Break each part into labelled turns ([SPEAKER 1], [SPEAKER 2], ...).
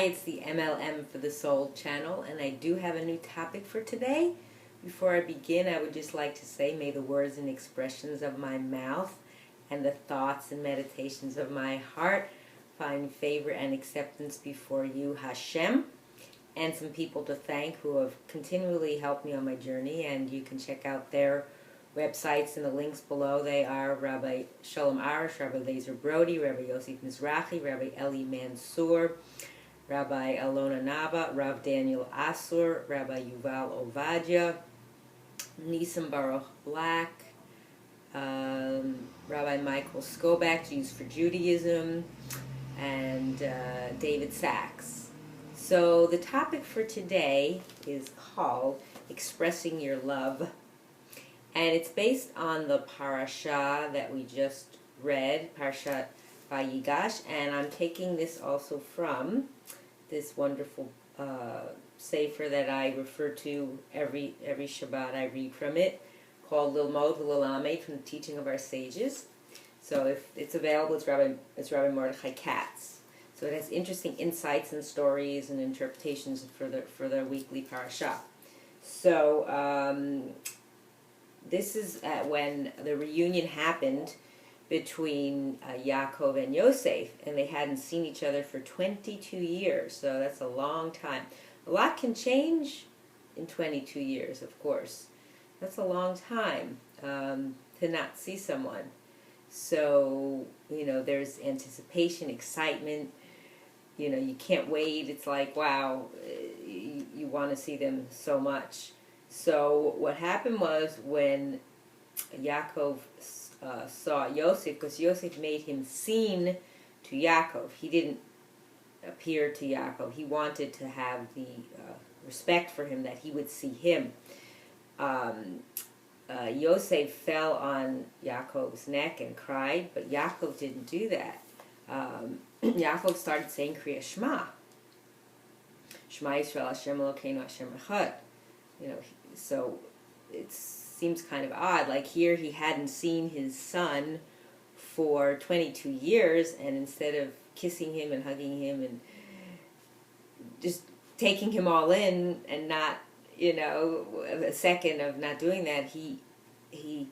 [SPEAKER 1] Hi, it's the M.L.M for the Soul channel, and I do have a new topic for today. Before I begin, I would just like to say, may the words and expressions of my mouth and the thoughts and meditations of my heart find favor and acceptance before you, Hashem, and some people to thank who have continually helped me on my journey, and you can check out their websites in the links below. They are Rabbi Shalom Arish, Rabbi Lazer Brody, Rabbi Yosef Mizrahi, Rabbi Eli Mansour, Rabbi Alona Naba, Rav Daniel Asor, Rabbi Yuval Ovadia, Nissim Baruch Black, Rabbi Michael Skobach, Jews for Judaism, and David Sachs. So the topic for today is called Expressing Your Love. And it's based on the Parasha that we just read, Parashat Vayigash, and I'm taking this also from this wonderful Sefer that I refer to every Shabbat. I read from it, called Lilmod, וללמד, from the teaching of our sages. So if it's available, it's Rabbi Mordechai Katz. So it has interesting insights and stories and interpretations for the weekly Parasha. So this is when the reunion happened between Yaakov and Yosef, and they hadn't seen each other for 22 years, so that's a long time. A lot can change in 22 years, of course. That's a long time to not see someone. So, there's anticipation, excitement, you can't wait. It's like, wow, you want to see them so much. So what happened was when Yaakov saw Yosef, because Yosef made him seen to Yaakov. He didn't appear to Yaakov. He wanted to have the respect for him, that he would see him. Yosef fell on Yaakov's neck and cried, but Yaakov didn't do that. Yaakov started saying Kriya Shema. Shema Yisrael Hashem Elokeinu Hashem Echad. So it seems kind of odd. Like here, he hadn't seen his son for 22 years, and instead of kissing him and hugging him and just taking him all in and not, a second of not doing that, he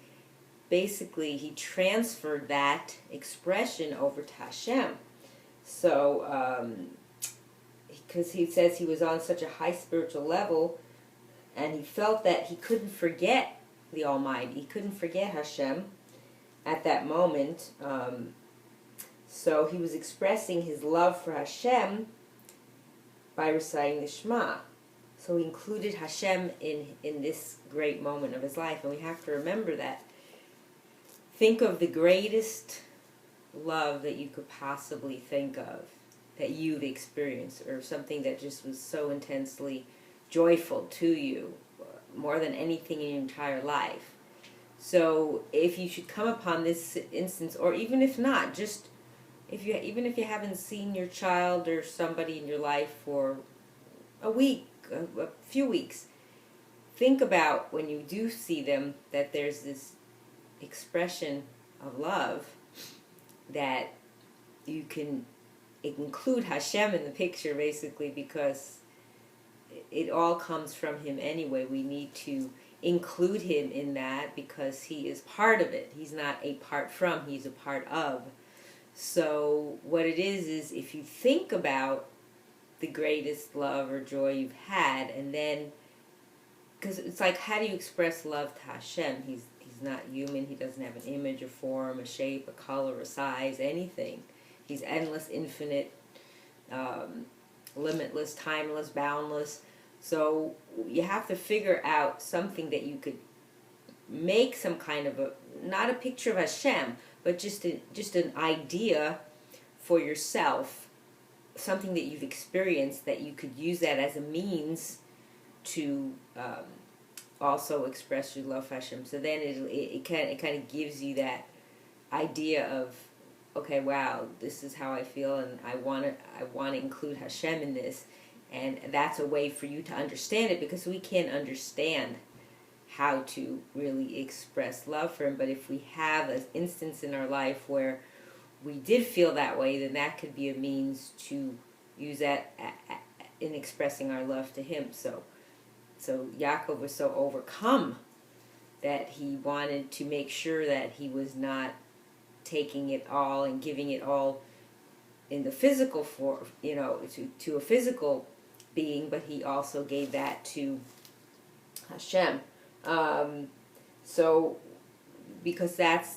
[SPEAKER 1] basically transferred that expression over to Hashem. So, because he says he was on such a high spiritual level, and he felt that he couldn't forget the Almighty. He couldn't forget Hashem at that moment. So he was expressing his love for Hashem by reciting the Shema. So he included Hashem in this great moment of his life. And we have to remember that. Think of the greatest love that you could possibly think of, that you've experienced, or something that just was so intensely joyful to you, more than anything in your entire life. So if you should come upon this instance, or even if not, just even if you haven't seen your child or somebody in your life for a week, a few weeks, think about when you do see them, that there's this expression of love, that you can include Hashem in the picture, basically, because it all comes from him anyway. We need to include him in that because he is part of it. He's not a part from, he's a part of. So what it is if you think about the greatest love or joy you've had, and then, because it's like, how do you express love to Hashem? He's not human. He doesn't have an image, a form, a shape, a color, a size, anything. He's endless, infinite, limitless, timeless, boundless. So you have to figure out something that you could make some kind of not a picture of Hashem, but just an idea for yourself, something that you've experienced, that you could use that as a means to also express your love for Hashem. So then it kind of gives you that idea of, okay, wow, this is how I feel, and I want to include Hashem in this, and that's a way for you to understand it, because we can't understand how to really express love for him. But if we have an instance in our life where we did feel that way, then that could be a means to, use that in expressing our love to him. So Yaakov was so overcome that he wanted to make sure that he was not taking it all and giving it all in the physical form, to a physical being, but he also gave that to Hashem. Because that's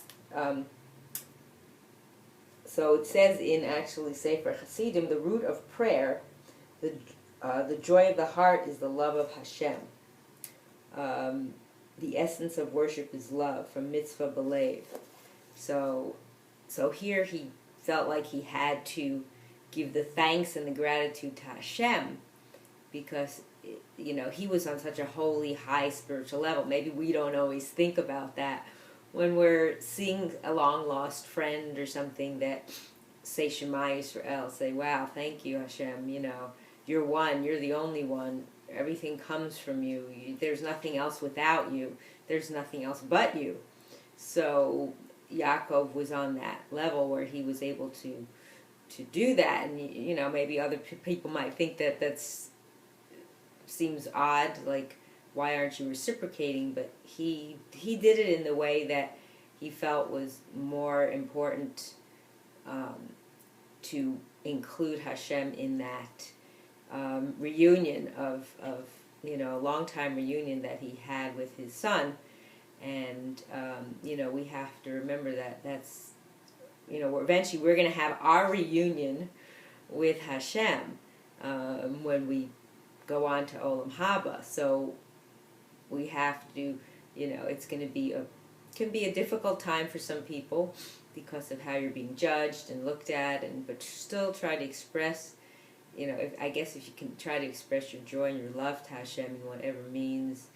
[SPEAKER 1] so it says in actually Sefer Hasidim, the root of prayer, the joy of the heart is the love of Hashem. The essence of worship is love, from mitzvah belev. So here he felt like he had to give the thanks and the gratitude to Hashem, because he was on such a holy, high spiritual level. Maybe we don't always think about that when we're seeing a long-lost friend or something that say Shema Yisrael, say, wow, thank you, Hashem, you're one, you're the only one, everything comes from you, there's nothing else without you, there's nothing else but you. So Yaakov was on that level where he was able to do that, and maybe other people might think that that's seems odd, like, why aren't you reciprocating? But he did it in the way that he felt was more important, to include Hashem in that reunion of a long-time reunion that he had with his son. And we have to remember that's eventually we're going to have our reunion with Hashem when we go on to Olam Haba. So we have to, it's going to be can be a difficult time for some people because of how you're being judged and looked at, but still try to express, if you can try to express your joy and your love to Hashem in whatever means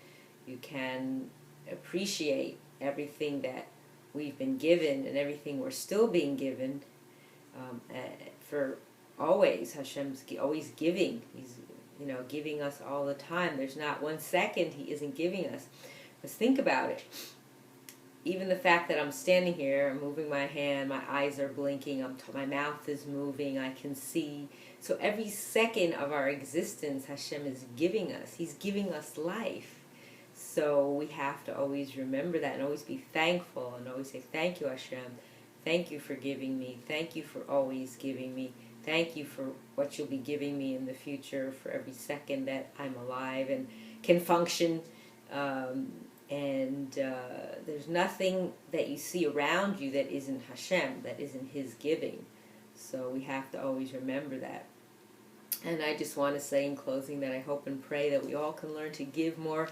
[SPEAKER 1] you can, appreciate everything that we've been given and everything we're still being given, for always. Hashem's always giving. He's giving us all the time. There's not 1 second he isn't giving us. Let's think about it. Even the fact that I'm standing here, I'm moving my hand, my eyes are blinking, my mouth is moving, I can see. So every second of our existence, Hashem is giving us. He's giving us life. So we have to always remember that and always be thankful and always say, thank you, Hashem. Thank you for giving me. Thank you for always giving me. Thank you for what you'll be giving me in the future, for every second that I'm alive and can function. There's nothing that you see around you that isn't Hashem, that isn't His giving. So we have to always remember that. And I just want to say in closing that I hope and pray that we all can learn to give more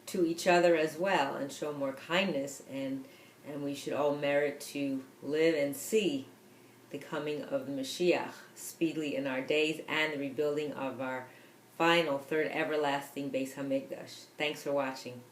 [SPEAKER 1] to each other as well and show more kindness, and we should all merit to live and see the coming of the Mashiach speedily in our days and the rebuilding of our final, third, everlasting Beis HaMikdash. Thanks for watching.